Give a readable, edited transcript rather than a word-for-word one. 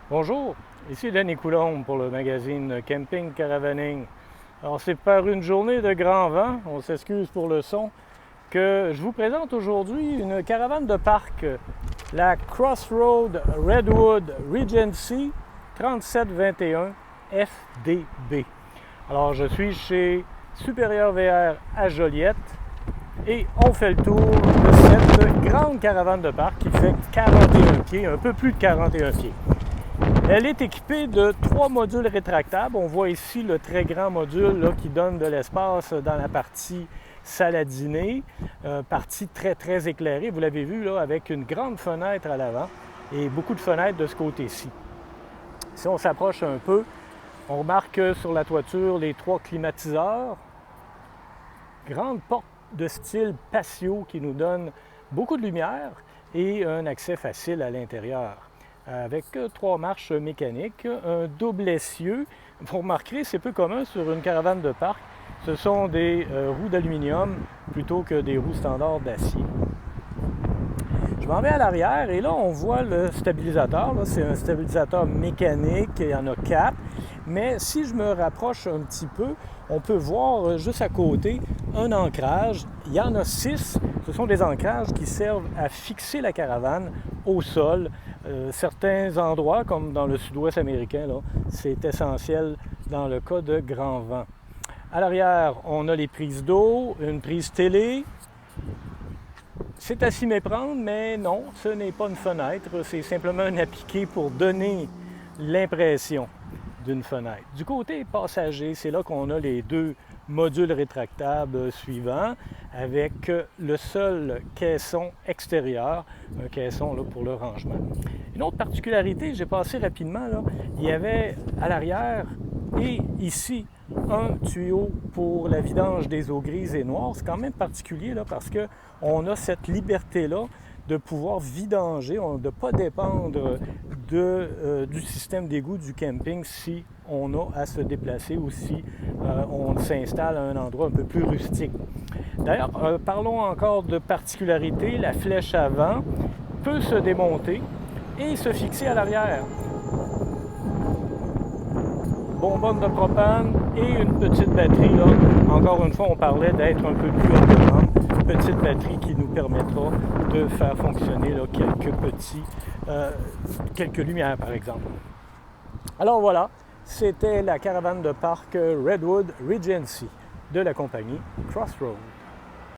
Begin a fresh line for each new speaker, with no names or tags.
Bonjour, ici Denis Coulombe pour le magazine Camping Caravaning. Alors c'est par une journée de grand vent, on s'excuse pour le son, que je vous présente aujourd'hui une caravane de parc, la Crossroad Redwood Regency 3721 FDB. Alors je suis chez Supérieur VR à Joliette et on fait le tour de cette grande caravane de parc qui fait 41 pieds, un peu plus de 41 pieds. Elle est équipée de 3 modules rétractables. On voit ici le très grand module là, qui donne de l'espace dans la partie salle à dîner, partie très éclairée, vous l'avez vu, là, avec une grande fenêtre à l'avant et beaucoup de fenêtres de ce côté-ci. Si on s'approche un peu, on remarque sur la toiture les 3 climatiseurs, grande porte de style patio qui nous donne beaucoup de lumière et un accès facile à l'intérieur, avec 3 marches mécaniques, un double essieu. Vous remarquerez, c'est peu commun sur une caravane de parc. Ce sont des roues d'aluminium plutôt que des roues standards d'acier. Je m'en vais à l'arrière et là, on voit le stabilisateur. Là, c'est un stabilisateur mécanique, il y en a 4. Mais si je me rapproche un petit peu, on peut voir juste à côté un ancrage. Il y en a 6. Ce sont des ancrages qui servent à fixer la caravane au sol. Certains endroits, comme dans le sud-ouest américain, là, c'est essentiel dans le cas de grand vent. À l'arrière, on a les prises d'eau, une prise télé. C'est à s'y méprendre, mais non, ce n'est pas une fenêtre, c'est simplement un appliqué pour donner l'impression d'une fenêtre. Du côté passager, c'est là qu'on a les 2 modules rétractables suivants avec le seul caisson extérieur, un caisson là, pour le rangement. Une autre particularité, j'ai passé rapidement, là, il y avait à l'arrière et ici un tuyau pour la vidange des eaux grises et noires. C'est quand même particulier là, parce qu'on a cette liberté-là de pouvoir vidanger, de ne pas dépendre du système d'égout du camping si on a à se déplacer ou si on s'installe à un endroit un peu plus rustique. D'ailleurs, parlons encore de particularité. La flèche avant peut se démonter et se fixer à l'arrière. Bonbonne de propane et une petite batterie. Là. Encore une fois, on parlait d'être un peu plus autonome. Petite batterie qui nous permettra de faire fonctionner là, quelques lumières, par exemple. Alors voilà, c'était la caravane de parc Redwood Regency de la compagnie Crossroad.